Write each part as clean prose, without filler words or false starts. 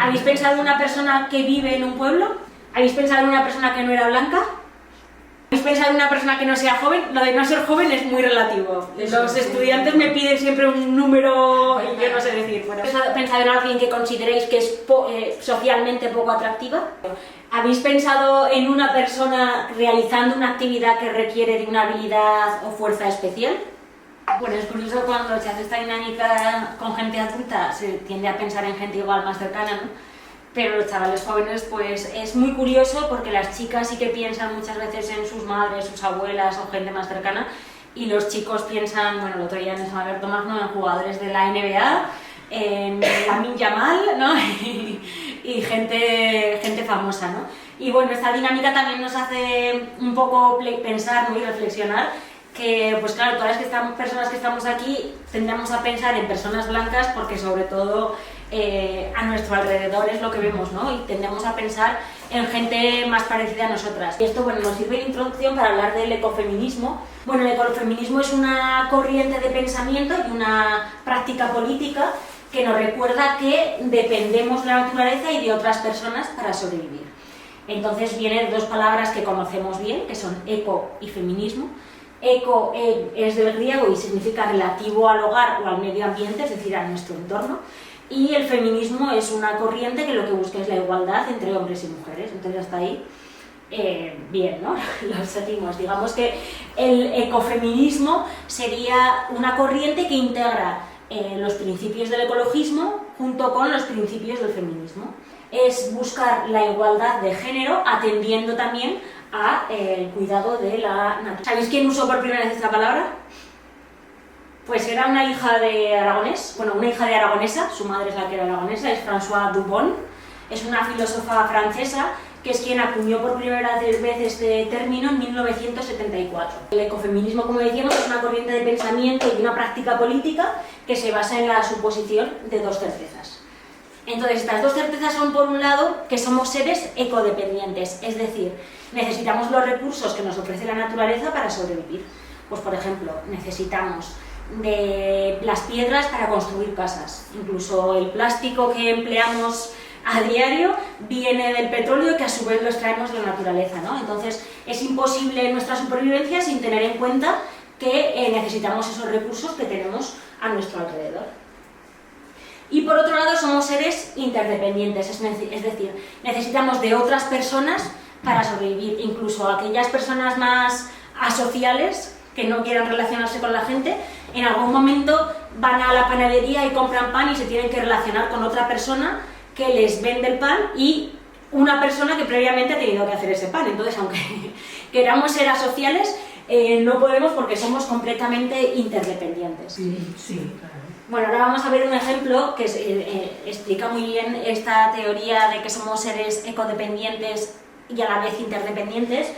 ¿Habéis pensado en una persona que vive en un pueblo? ¿Habéis pensado en una persona que no era blanca? ¿Habéis pensado en una persona que no sea joven? Lo de no ser joven es muy relativo. Los estudiantes me piden siempre un número y yo no sé decir. Bueno, ¿habéis pensado en alguien que consideréis que es socialmente poco atractiva? ¿Habéis pensado en una persona realizando una actividad que requiere de una habilidad o fuerza especial? Bueno, es curioso cuando se hace esta dinámica con gente adulta, se tiende a pensar en gente igual más cercana, ¿no? Pero los chavales jóvenes, pues es muy curioso porque las chicas sí que piensan muchas veces en sus madres, sus abuelas o gente más cercana, y los chicos piensan, bueno, el otro día en San Alberto Magno, en jugadores de la NBA, en Lamine Yamal, ¿no? y gente famosa, ¿no? Y bueno, esta dinámica también nos hace un poco pensar, ¿no? Y reflexionar que, pues claro, todas las personas que estamos aquí tendemos a pensar en personas blancas porque sobre todo a nuestro alrededor es lo que vemos, ¿no? Y tendemos a pensar en gente más parecida a nosotras. Y esto, bueno, nos sirve de introducción para hablar del ecofeminismo. Bueno, el ecofeminismo es una corriente de pensamiento y una práctica política que nos recuerda que dependemos de la naturaleza y de otras personas para sobrevivir. Entonces vienen dos palabras que conocemos bien, que son eco y feminismo. Eco es del griego y significa relativo al hogar o al medio ambiente, es decir, a nuestro entorno. Y el feminismo es una corriente que lo que busca es la igualdad entre hombres y mujeres. Entonces hasta ahí, bien, ¿no? Lo seguimos. Digamos que el ecofeminismo sería una corriente que integra los principios del ecologismo junto con los principios del feminismo. Es buscar la igualdad de género atendiendo también al cuidado de la naturaleza. ¿Sabéis quién usó por primera vez esta palabra? Pues era una hija de Aragonés, bueno, una hija de aragonesa, su madre es la que era aragonesa, es Françoise Dubon, es una filósofa francesa que es quien acuñó por primera vez este término en 1974. El ecofeminismo, como decíamos, es una corriente de pensamiento y una práctica política que se basa en la suposición de dos certezas. Entonces, estas dos certezas son, por un lado, que somos seres ecodependientes, es decir, necesitamos los recursos que nos ofrece la naturaleza para sobrevivir. Pues, por ejemplo, necesitamos de las piedras para construir casas, incluso el plástico que empleamos a diario viene del petróleo que a su vez lo extraemos de la naturaleza, ¿no? Entonces es imposible nuestra supervivencia sin tener en cuenta que necesitamos esos recursos que tenemos a nuestro alrededor. Y por otro lado somos seres interdependientes, es decir, necesitamos de otras personas para sobrevivir, incluso aquellas personas más asociales que no quieran relacionarse con la gente, en algún momento van a la panadería y compran pan y se tienen que relacionar con otra persona que les vende el pan y una persona que previamente ha tenido que hacer ese pan. Entonces, aunque queramos ser asociales, no podemos porque somos completamente interdependientes. Sí, claro. Bueno, ahora vamos a ver un ejemplo que explica muy bien esta teoría de que somos seres ecodependientes y a la vez interdependientes,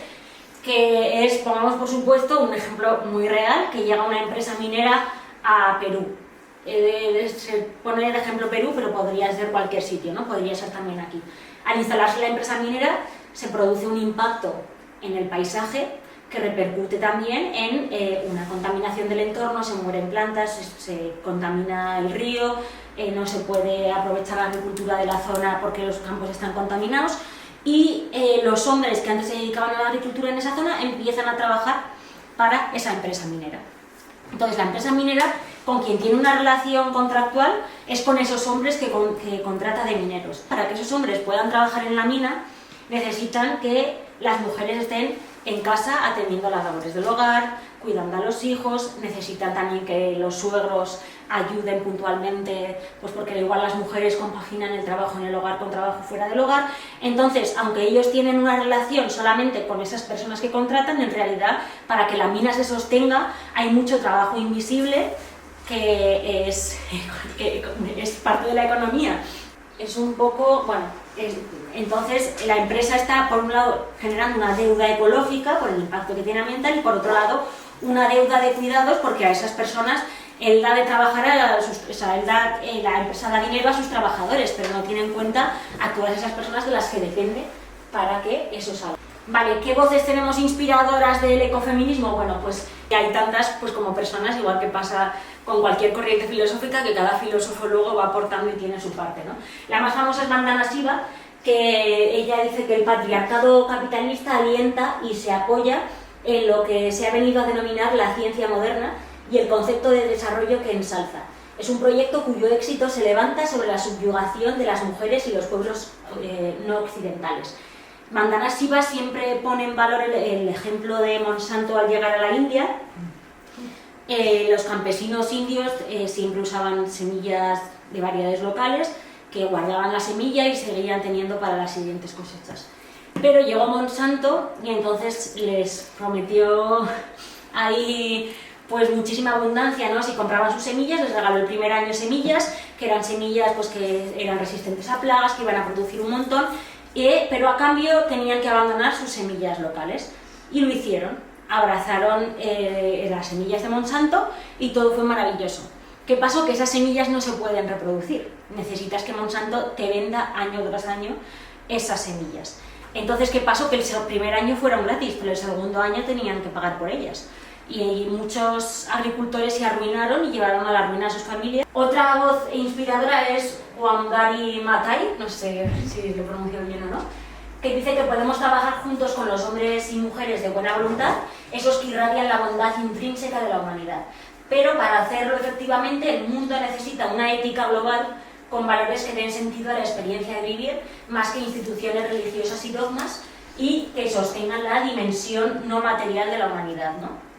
que es, pongamos por supuesto, un ejemplo muy real, que llega una empresa minera a Perú. Se pone el ejemplo Perú, pero podría ser cualquier sitio, ¿no? Podría ser también aquí. Al instalarse la empresa minera, se produce un impacto en el paisaje que repercute también en una contaminación del entorno, se mueren plantas, se contamina el río, no se puede aprovechar la agricultura de la zona porque los campos están contaminados. Y los hombres que antes se dedicaban a la agricultura en esa zona empiezan a trabajar para esa empresa minera. Entonces la empresa minera con quien tiene una relación contractual es con esos hombres que contrata de mineros. Para que esos hombres puedan trabajar en la mina necesitan que las mujeres estén en casa atendiendo a las labores del hogar, cuidando a los hijos, necesitan también que los suegros ayuden puntualmente, pues porque igual las mujeres compaginan el trabajo en el hogar con trabajo fuera del hogar. Entonces, aunque ellos tienen una relación solamente con esas personas que contratan, en realidad, para que la mina se sostenga, hay mucho trabajo invisible que es parte de la economía. Es un poco, bueno, entonces la empresa está, por un lado, generando una deuda ecológica por el impacto que tiene ambiental y, por otro lado, una deuda de cuidados porque a esas personas él da de trabajar la empresa da dinero a sus trabajadores, pero no tiene en cuenta a todas esas personas de las que depende para que eso salga. Vale, ¿qué voces tenemos inspiradoras del ecofeminismo? Bueno, pues hay tantas pues como personas, igual que pasa con cualquier corriente filosófica, que cada filósofo luego va aportando y tiene su parte, ¿no? La más famosa es Vandana Shiva, que ella dice que el patriarcado capitalista alienta y se apoya en lo que se ha venido a denominar la ciencia moderna y el concepto de desarrollo que ensalza. Es un proyecto cuyo éxito se levanta sobre la subyugación de las mujeres y los pueblos no occidentales. Vandana Shiva siempre pone en valor el ejemplo de Monsanto al llegar a la India. Los campesinos indios siempre usaban semillas de variedades locales que guardaban la semilla y seguían teniendo para las siguientes cosechas. Pero llegó Monsanto y entonces les prometió ahí pues muchísima abundancia, ¿no? Si compraban sus semillas, les regaló el primer año semillas, que eran semillas pues que eran resistentes a plagas, que iban a producir un montón, pero a cambio tenían que abandonar sus semillas locales. Y lo hicieron, abrazaron las semillas de Monsanto y todo fue maravilloso. ¿Qué pasó? Que esas semillas no se pueden reproducir. Necesitas que Monsanto te venda año tras año esas semillas. Entonces, ¿qué pasó? Que el primer año fueron gratis, pero el segundo año tenían que pagar por ellas. Y muchos agricultores se arruinaron y llevaron a la ruina a sus familias. Otra voz inspiradora es Wangari Maathai, no sé si lo pronuncio bien o no, que dice que podemos trabajar juntos con los hombres y mujeres de buena voluntad, esos que irradian la bondad intrínseca de la humanidad. Pero para hacerlo efectivamente, el mundo necesita una ética global con valores que den sentido a la experiencia de vivir, más que instituciones religiosas y dogmas, y que sostengan la dimensión no material de la humanidad, ¿no?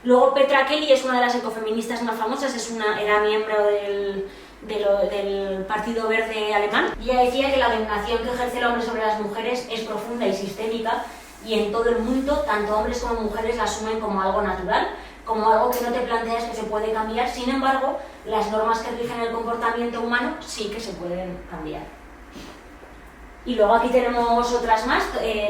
Luego Petra Kelly es una de las ecofeministas más famosas, era miembro del Partido Verde alemán, y ella decía que la dominación que ejerce el hombre sobre las mujeres es profunda y sistémica, y en todo el mundo, tanto hombres como mujeres la asumen como algo natural, como algo que no te planteas que se puede cambiar. Sin embargo, las normas que rigen el comportamiento humano sí que se pueden cambiar. Y luego aquí tenemos otras más,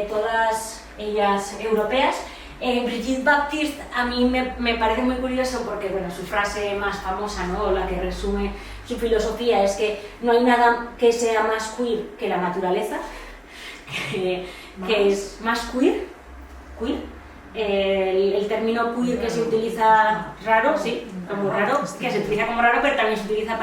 todas ellas europeas. Brigitte Baptiste a mí me parece muy curioso porque, bueno, su frase más famosa, ¿no?, la que resume su filosofía, es que no hay nada que sea más queer que la naturaleza, que es más queer. El término queer que se utiliza raro, sí, como raro, que se utiliza como raro, pero también se utiliza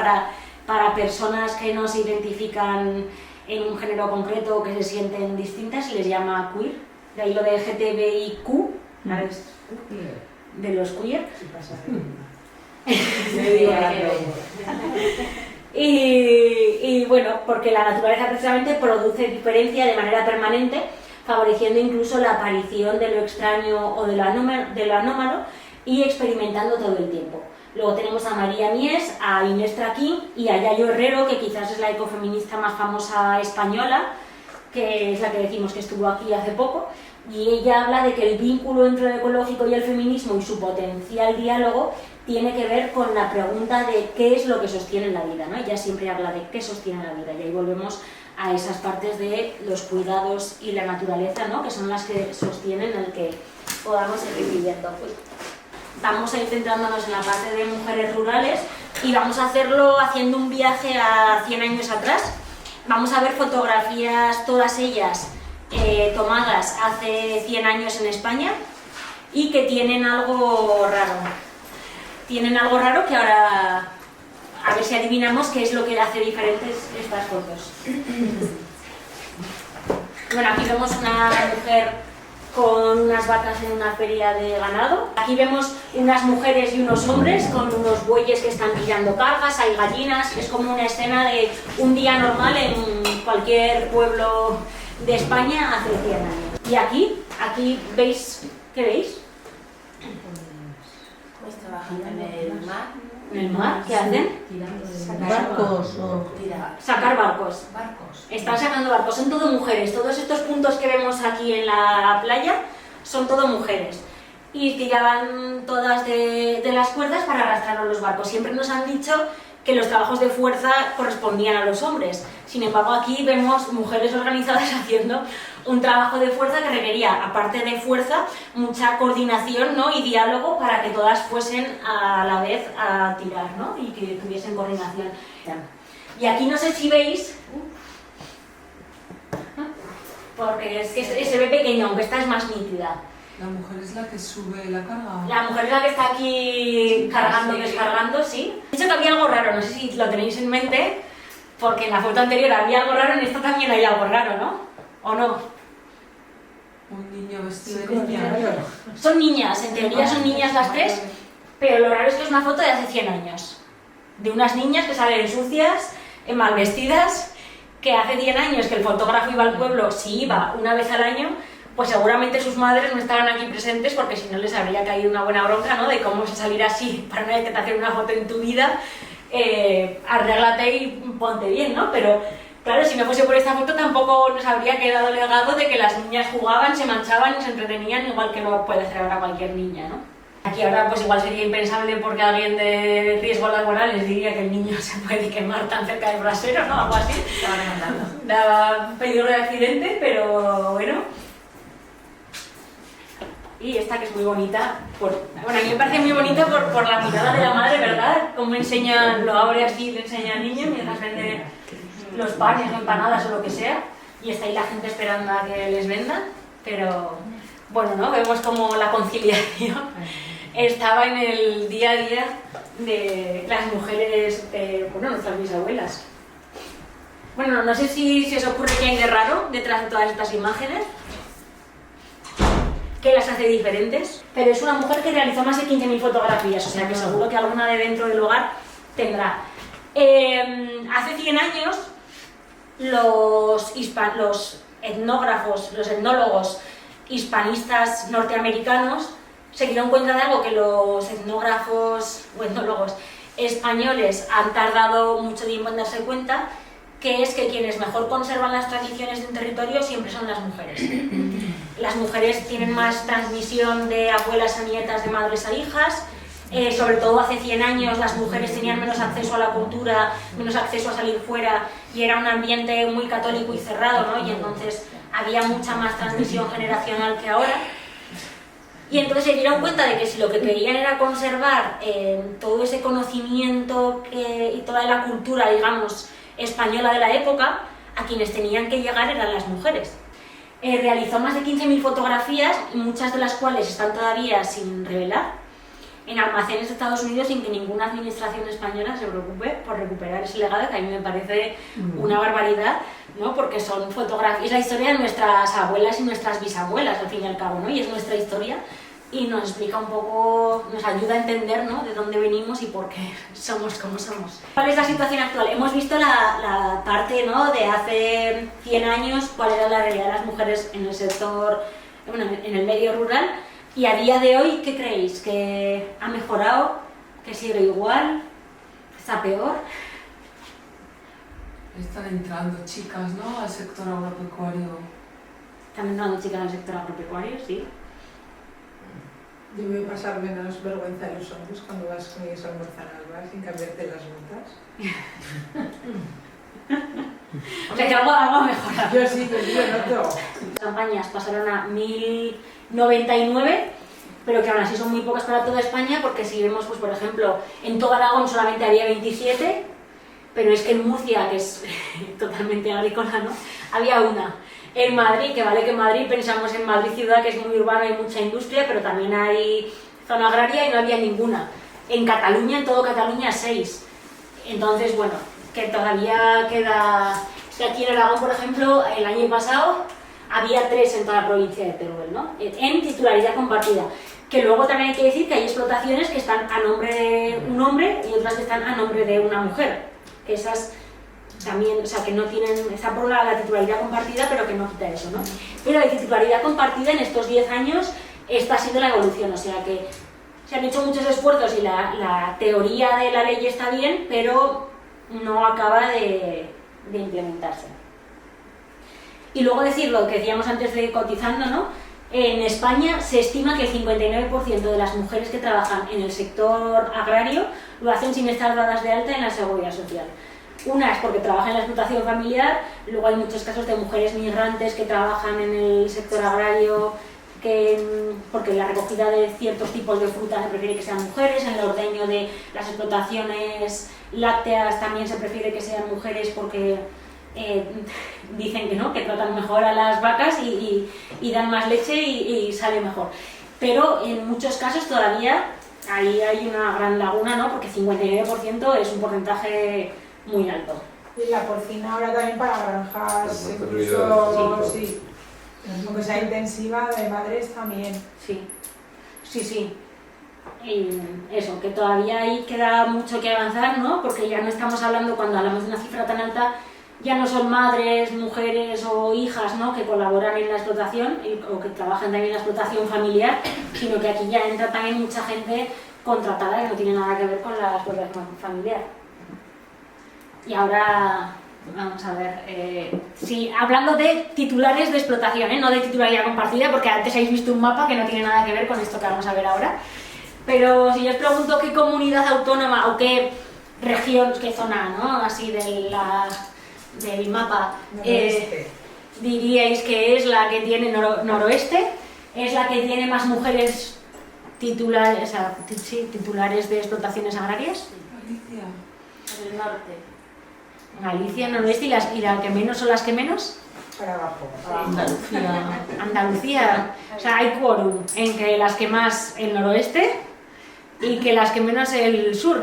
para personas que no se identifican en un género concreto o que se sienten distintas, y les llama queer. De ahí lo de LGTBIQ, ¿sabes? De los queer. Y bueno, porque la naturaleza precisamente produce diferencia de manera permanente, favoreciendo incluso la aparición de lo extraño o de lo anómalo y experimentando todo el tiempo. Luego tenemos a María Mies, a Inés Traquín y a Yayo Herrero, que quizás es la ecofeminista más famosa española, que es la que decimos que estuvo aquí hace poco, y ella habla de que el vínculo entre lo ecológico y el feminismo y su potencial diálogo tiene que ver con la pregunta de qué es lo que sostiene la vida, ¿no? Ella siempre habla de qué sostiene la vida, y ahí volvemos a esas partes de los cuidados y la naturaleza, ¿no?, que son las que sostienen el que podamos seguir viviendo. Pues vamos a ir centrándonos en la parte de mujeres rurales y vamos a hacerlo haciendo un viaje a 100 años atrás. Vamos a ver fotografías, todas ellas tomadas hace 100 años en España, y que tienen algo raro. Tienen algo raro que ahora a ver si adivinamos qué es lo que hace diferentes estas fotos. Bueno, aquí vemos una mujer con unas vacas en una feria de ganado. Aquí vemos unas mujeres y unos hombres con unos bueyes que están tirando cargas, hay gallinas. Es como una escena de un día normal en cualquier pueblo de España hace 100 años. Y aquí veis, ¿qué veis? Pues trabajando en el mar. ¿En el mar? ¿Qué hacen? Barcos o... Sacar barcos. Están sacando barcos, son todo mujeres. Todos estos puntos que vemos aquí en la playa son todo mujeres. Y tiraban todas de las cuerdas para arrastrar a los barcos. Siempre nos han dicho que los trabajos de fuerza correspondían a los hombres. Sin embargo, aquí vemos mujeres organizadas haciendo un trabajo de fuerza que requería, aparte de fuerza, mucha coordinación, ¿no?, y diálogo para que todas fuesen a la vez a tirar, ¿no?, y que tuviesen coordinación. Y aquí no sé si veis porque es que se ve pequeña, aunque esta es más nítida. La mujer es la que sube la carga. La mujer es la que está aquí cargando y descargando, sí. He dicho que había algo raro, no sé si lo tenéis en mente, porque en la foto anterior había algo raro, en esta también hay algo raro, ¿no? ¿O no? Un niño vestido de niña. Son niñas, en teoría son niñas las tres, pero lo raro es que es una foto de hace 100 años. De unas niñas que salen sucias, mal vestidas, que hace 100 años que el fotógrafo iba al pueblo, si iba una vez al año, pues seguramente sus madres no estaban aquí presentes porque si no les habría caído una buena bronca, ¿no? De cómo vas a salir así para una vez que te hacen una foto en tu vida, arréglate y ponte bien, ¿no? Pero claro, si no fuese por esta foto tampoco nos habría quedado el legado de que las niñas jugaban, se manchaban y se entretenían igual que lo puede hacer ahora cualquier niña, ¿no? Aquí ahora pues igual sería impensable porque alguien de riesgo laboral les diría que el niño se puede quemar tan cerca del brasero, ¿no? Algo así. Daba peligro de accidente, pero bueno. Y esta que es muy bonita, bueno, a mí me parece muy bonita por la mirada de la madre, ¿verdad? Cómo enseña, lo abre así, le enseña al niño mientras vende los panes o empanadas o lo que sea, y está ahí la gente esperando a que les vendan, pero bueno, ¿no? Vemos como la conciliación estaba en el día a día de las mujeres, bueno, nuestras bisabuelas. Bueno, no sé si os ocurre que hay de raro detrás de todas estas imágenes, que las hace diferentes, pero es una mujer que realizó más de 15.000 fotografías, o sea que seguro que alguna de dentro del hogar tendrá. Hace 100 años los etnógrafos, los etnólogos hispanistas norteamericanos se dieron cuenta de algo que los etnógrafos o etnólogos españoles han tardado mucho tiempo en darse cuenta, que es que quienes mejor conservan las tradiciones de un territorio siempre son las mujeres. Las mujeres tienen más transmisión de abuelas a nietas, de madres a hijas, sobre todo hace 100 años las mujeres tenían menos acceso a la cultura, menos acceso a salir fuera y era un ambiente muy católico y cerrado, ¿no? Y entonces había mucha más transmisión generacional que ahora. Y entonces se dieron cuenta de que si lo que querían era conservar todo ese conocimiento y toda la cultura, digamos, española de la época, a quienes tenían que llegar eran las mujeres. Realizó más de 15.000 fotografías, muchas de las cuales están todavía sin revelar, en almacenes de Estados Unidos sin que ninguna administración española se preocupe por recuperar ese legado, que a mí me parece una barbaridad, ¿no? Porque son fotografías, es la historia de nuestras abuelas y nuestras bisabuelas, al fin y al cabo, ¿no? Y es nuestra historia y nos explica un poco, nos ayuda a entender, ¿no? De dónde venimos y por qué somos como somos. ¿Cuál es la situación actual? Hemos visto la parte, ¿no? De hace 100 años, cuál era la realidad de las mujeres en el sector, bueno, en el medio rural. Y a día de hoy, ¿qué creéis? ¿Que ha mejorado? ¿Que sigue igual? ¿Está peor? Están entrando chicas, ¿no? Al sector agropecuario. ¿Están entrando chicas al sector agropecuario? Sí. Debe pasar menos vergüenza a los hombres cuando vas con ellos a almorzar al bar sin cambiarte las botas. O sea que algo ha mejorado. Yo sí, yo noto. Las campañas pasaron a 1099, pero que aún así son muy pocas para toda España, porque si vemos, pues por ejemplo, en todo Aragón solamente había 27, pero es que en Murcia, que es totalmente agrícola, ¿no? Había una. En Madrid, que vale que en Madrid pensamos en Madrid ciudad, que es muy urbana y mucha industria, pero también hay zona agraria y no había ninguna. En Cataluña, en todo Cataluña, 6. Entonces, bueno, que todavía queda... O sea, aquí en Aragón, por ejemplo, el año pasado había 3 en toda la provincia de Teruel, ¿no? En titularidad compartida. Que luego también hay que decir que hay explotaciones que están a nombre de un hombre y otras que están a nombre de una mujer. Que esas también, o sea, que no tienen, está por la titularidad compartida, pero que no quita eso, ¿no? Pero la titularidad compartida en estos 10 años está siendo la evolución, o sea que se han hecho muchos esfuerzos y la teoría de la ley está bien, pero no acaba de implementarse. Y luego decir lo que decíamos antes de cotizando, ¿no? En España se estima que el 59% de las mujeres que trabajan en el sector agrario lo hacen sin estar dadas de alta en la seguridad social. Una es porque trabajan en la explotación familiar, luego hay muchos casos de mujeres migrantes que trabajan en el sector agrario porque la recogida de ciertos tipos de frutas se prefiere que sean mujeres, en el ordeño de las explotaciones lácteas también se prefiere que sean mujeres porque dicen que no, que tratan mejor a las vacas y dan más leche y sale mejor. Pero en muchos casos todavía ahí hay una gran laguna, ¿no? Porque 59% es un porcentaje muy alto. Y la porcina ahora también para granjas, incluso, sí, aunque sea intensiva, de madres también. Sí. Y eso, que todavía ahí queda mucho que avanzar, ¿no? Porque ya no estamos hablando, cuando hablamos de una cifra tan alta, ya no son madres, mujeres o hijas, ¿no? Que colaboran en la explotación o que trabajan también en la explotación familiar, sino que aquí ya entra también mucha gente contratada que no tiene nada que ver con la explotación familiar. Y ahora, vamos a ver, sí, hablando de titulares de explotación, no de titularidad compartida, porque antes habéis visto un mapa que no tiene nada que ver con esto que vamos a ver ahora. Pero si yo os pregunto qué comunidad autónoma o qué región, qué zona, ¿no? Así del mapa, diríais que es la que tiene noroeste, es la que tiene más mujeres titulares, o sea, titulares de explotaciones agrarias. Galicia. Del norte. Galicia, noroeste, y la que menos son las que menos. Para abajo. Andalucía. O sea, hay quórum en que las que más el noroeste y que las que menos el sur.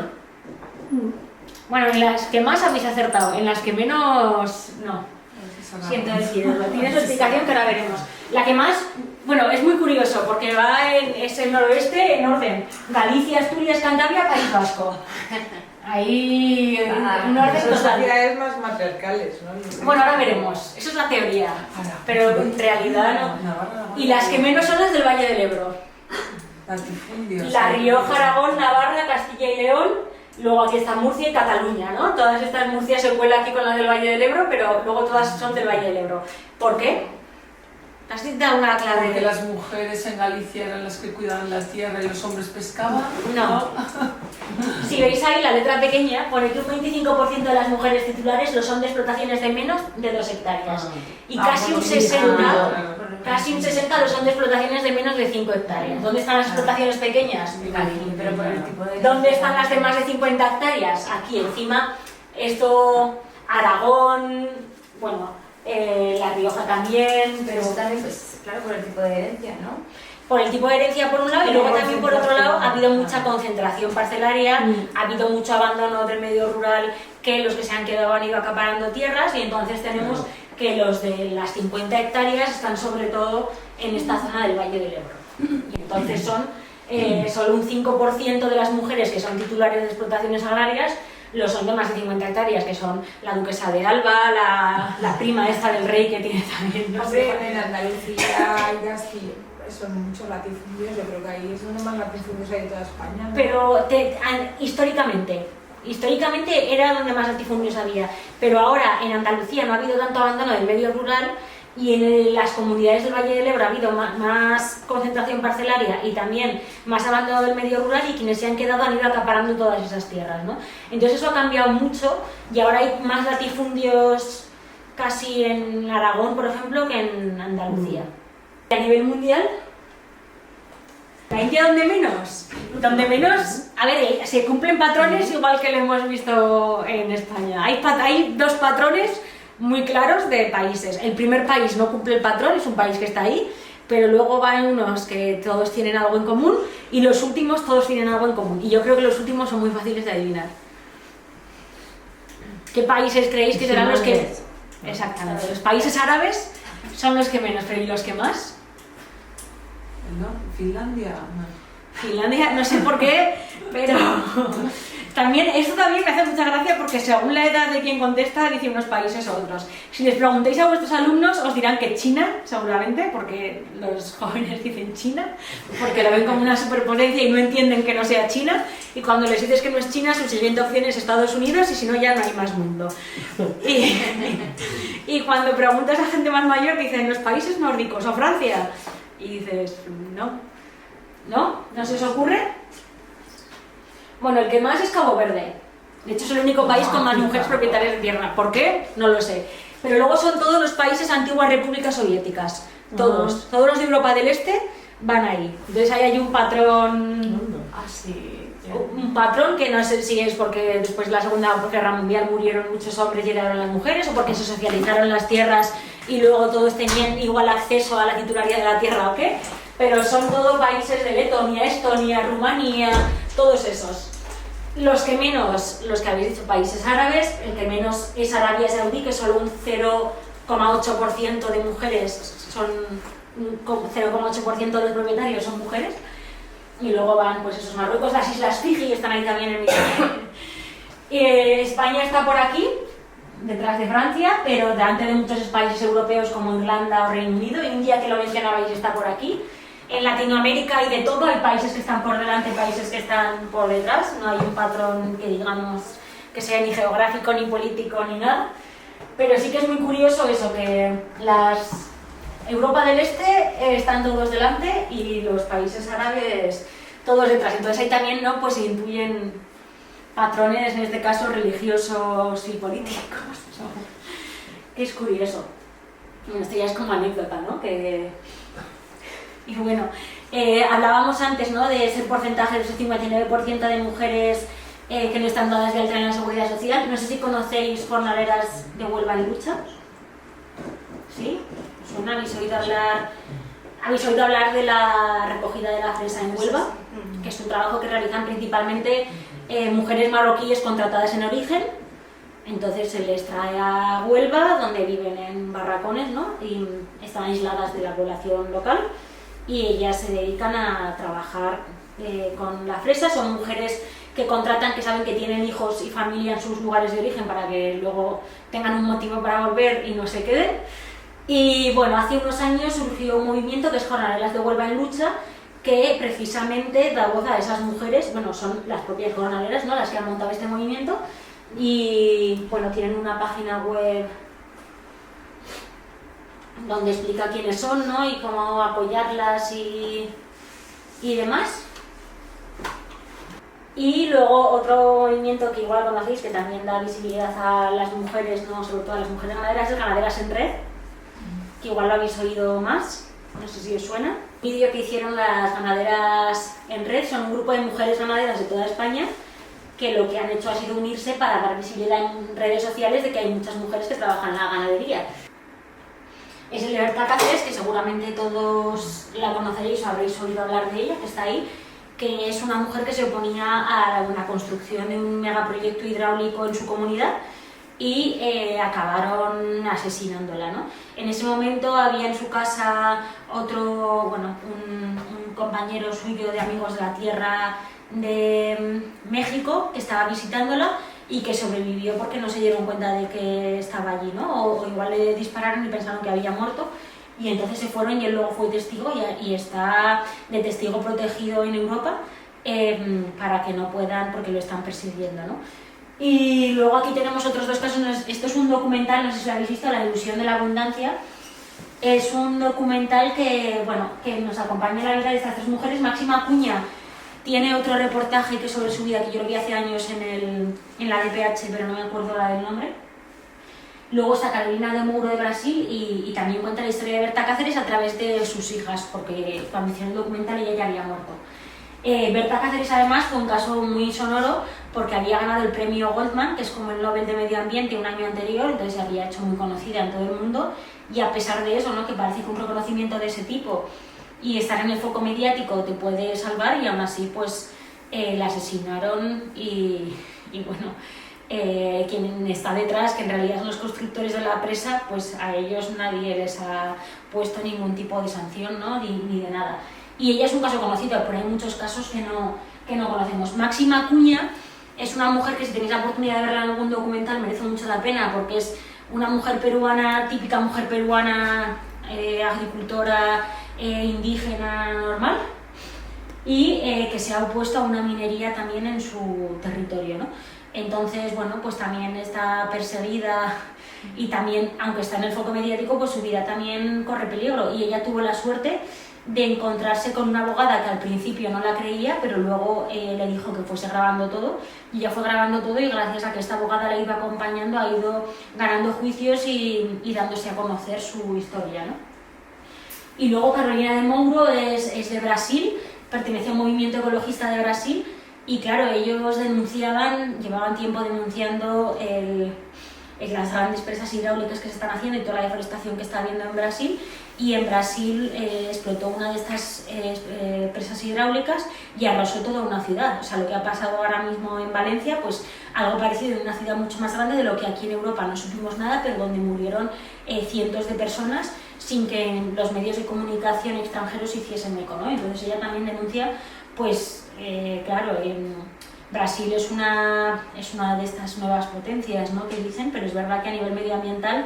Bueno, en las que más habéis acertado, en las que menos no. Siento decirlo, tiene su explicación que ahora veremos. La que más, bueno, es muy curioso porque es el noroeste en orden: Galicia, Asturias, Cantabria, País Vasco. Ahí un orden Son total. sociedades más matriarcales, ¿no? Bueno, ahora veremos, eso es la teoría, pero en realidad no. Y las que menos son las del Valle del Ebro. Latifundios. La Rioja, Aragón, Navarra, Castilla y León, luego aquí está Murcia y Cataluña, ¿no? Todas estas, Murcia se cuela aquí con las del Valle del Ebro, pero luego todas son del Valle del Ebro. ¿Por qué? ¿Has dado una clave? Porque las mujeres en Galicia eran las que cuidaban la tierra y los hombres pescaban. No. Si veis ahí la letra pequeña, pone que un 25% de las mujeres titulares lo son de explotaciones de menos de 2 hectáreas. Y casi un 60 lo son de explotaciones de menos de 5 hectáreas. ¿Dónde están las explotaciones pequeñas? Aquí, pero por el tipo de... ¿Dónde están las de más de 50 hectáreas? Aquí encima, esto, Aragón, bueno, La Rioja también, Pero eso también, pues, claro, por el tipo de herencia, ¿no? por el tipo de herencia por un lado y luego también por otro lado ha habido mucha concentración parcelaria, ha habido mucho abandono del medio rural, que los que se han quedado han ido acaparando tierras y entonces tenemos que los de las 50 hectáreas están sobre todo en esta zona del Valle del Ebro. Y entonces son solo un 5% de las mujeres que son titulares de explotaciones agrarias lo son de más de 50 hectáreas, que son la duquesa de Alba, la prima esta del rey que tiene también, no sé. Hombre, en Andalucía y Castilla son muchos latifundios, yo creo que ahí es donde más latifundios hay de toda España, ¿no? Pero históricamente era donde más latifundios había, pero ahora en Andalucía no ha habido tanto abandono del medio rural y en las comunidades del Valle del Ebro ha habido más concentración parcelaria y también más abandono del medio rural y quienes se han quedado han ido acaparando todas esas tierras, ¿no? Entonces eso ha cambiado mucho y ahora hay más latifundios casi en Aragón, por ejemplo, que en Andalucía. A nivel mundial, ¿la India donde menos? Donde menos, a ver, se cumplen patrones igual que lo hemos visto en España. Hay 2 patrones muy claros de países. El primer país no cumple el patrón, es un país que está ahí, pero luego van unos que todos tienen algo en común y los últimos todos tienen algo en común. Y yo creo que los últimos son muy fáciles de adivinar. ¿Qué países creéis que serán los que...? Exactamente, los países árabes son los que menos, pero ¿y los que más? ¿No? Finlandia. Finlandia, no sé por qué, pero también, esto también me hace mucha gracia porque según la edad de quien contesta dice unos países u otros. Si les preguntáis a vuestros alumnos os dirán que China, seguramente, porque los jóvenes dicen China, porque lo ven como una superpotencia y no entienden que no sea China, y cuando les dices que no es China, su siguiente opción es Estados Unidos y si no ya no hay más mundo. Y cuando preguntas a gente más mayor dicen los países nórdicos o Francia, y dices, ¿no se os ocurre? Bueno, el que más es Cabo Verde. De hecho es el único país con más mujeres propietarias de tierra. ¿Por qué? No lo sé. Pero luego son todos los países antiguas repúblicas soviéticas. Todos los de Europa del Este van ahí. Entonces ahí hay un patrón así. un patrón que no sé si es porque después de la Segunda Guerra Mundial murieron muchos hombres y llegaron las mujeres, o porque se socializaron las tierras y luego todos tenían igual acceso a la titularidad de la tierra o qué, pero son todos países de Letonia, Estonia, Rumanía, todos esos. Los que menos, los que habéis dicho países árabes, el que menos es Arabia Saudí, que solo un 0,8% de mujeres son, 0,8% de los propietarios son mujeres. Y luego van, pues esos Marruecos, las Islas Fiji, están ahí también en mi España está por aquí, detrás de Francia, pero delante de muchos países europeos como Irlanda o Reino Unido. India, que lo mencionabais, está por aquí. En Latinoamérica hay de todo, hay países que están por delante, países que están por detrás. No hay un patrón que digamos que sea ni geográfico, ni político, ni nada. Pero sí que es muy curioso eso, que Europa del Este están todos delante y los países árabes todos detrás. Entonces ahí también, ¿no?, pues se intuyen patrones, en este caso religiosos y políticos. Que es curioso. Bueno, esto ya es como anécdota, ¿no? Y bueno, hablábamos antes, ¿no?, de ese porcentaje de ese 59% de mujeres que no están dadas de alta en la Seguridad Social. No sé si conocéis Jornaleras de Huelva en Lucha. ¿Sí? ¿Suena? ¿Habéis oído hablar de la recogida de la fresa en Huelva? Que es un trabajo que realizan principalmente mujeres marroquíes contratadas en origen. Entonces se les trae a Huelva, donde viven en barracones, ¿no?, y están aisladas de la población local, y ellas se dedican a trabajar con la fresa. Son mujeres que contratan, que saben que tienen hijos y familia en sus lugares de origen para que luego tengan un motivo para volver y no se queden. Y bueno, hace unos años surgió un movimiento que es Jornaleras de Huelva en Lucha, que precisamente da voz a esas mujeres. Bueno, son las propias jornaleras, ¿no?, las que han montado este movimiento, y bueno, tienen una página web donde explica quiénes son, ¿no?, y cómo apoyarlas y demás. Y luego otro movimiento que igual conocéis, que también da visibilidad a las mujeres, ¿no?, sobre todo a las mujeres ganaderas, es Ganaderas en Red, que igual lo habéis oído más, no sé si os suena. El vídeo que hicieron las Ganaderas en Red son un grupo de mujeres ganaderas de toda España que lo que han hecho ha sido unirse para dar visibilidad en redes sociales de que hay muchas mujeres que trabajan en la ganadería. Es el de Berta Cáceres, que seguramente todos la conoceréis o habréis oído hablar de ella, que está ahí, que es una mujer que se oponía a la construcción de un megaproyecto hidráulico en su comunidad, y acabaron asesinándola, ¿no? En ese momento había en su casa un compañero suyo de Amigos de la Tierra de México que estaba visitándola y que sobrevivió porque no se dieron cuenta de que estaba allí, ¿no? O igual le dispararon y pensaron que había muerto, y entonces se fueron, y él luego fue testigo y está de testigo protegido en Europa para que no puedan, porque lo están persiguiendo, ¿no? Y luego aquí tenemos otros dos casos. Esto es un documental, no sé si lo habéis visto, La ilusión de la abundancia. Es un documental que nos acompaña en la vida de estas tres mujeres. Máxima Acuña tiene otro reportaje que es sobre su vida, que yo lo vi hace años en la DPH, pero no me acuerdo la del nombre. Luego está Carolina de Mouro de Brasil, y también cuenta la historia de Berta Cáceres a través de sus hijas, porque cuando hicieron el documental ella ya había muerto. Berta Cáceres además fue un caso muy sonoro porque había ganado el premio Goldman, que es como el Nobel de Medio Ambiente, un año anterior, entonces se había hecho muy conocida en todo el mundo, y a pesar de eso, ¿no?, que parece que un reconocimiento de ese tipo y estar en el foco mediático te puede salvar, y aún así pues la asesinaron, y bueno, quien está detrás, que en realidad son los constructores de la presa, pues a ellos nadie les ha puesto ningún tipo de sanción, ¿no?, ni de nada. Y ella es un caso conocido, pero hay muchos casos que no conocemos. Máxima Acuña es una mujer que, si tenéis la oportunidad de verla en algún documental, merece mucho la pena, porque es una mujer peruana, típica mujer peruana, agricultora, indígena normal, y que se ha opuesto a una minería también en su territorio, ¿no? Entonces, bueno, pues también está perseguida, y también, aunque está en el foco mediático, pues su vida también corre peligro, y ella tuvo la suerte de encontrarse con una abogada que al principio no la creía, pero luego le dijo que fuese grabando todo, y ella fue grabando todo, y gracias a que esta abogada la iba acompañando ha ido ganando juicios y dándose a conocer su historia, ¿no? Y luego Carolina de Mouro es de Brasil, pertenece a un movimiento ecologista de Brasil, y claro, ellos llevaban tiempo denunciando las grandes presas hidráulicas que se están haciendo y toda la deforestación que está habiendo en Brasil, y en Brasil explotó una de estas presas hidráulicas y arrasó toda una ciudad. O sea, lo que ha pasado ahora mismo en Valencia, pues algo parecido en una ciudad mucho más grande de lo que aquí en Europa no supimos nada, pero donde murieron cientos de personas sin que los medios de comunicación extranjeros hiciesen eco, ¿no? Entonces ella también denuncia, pues claro, Brasil es una de estas nuevas potencias, ¿no?, que dicen, pero es verdad que a nivel medioambiental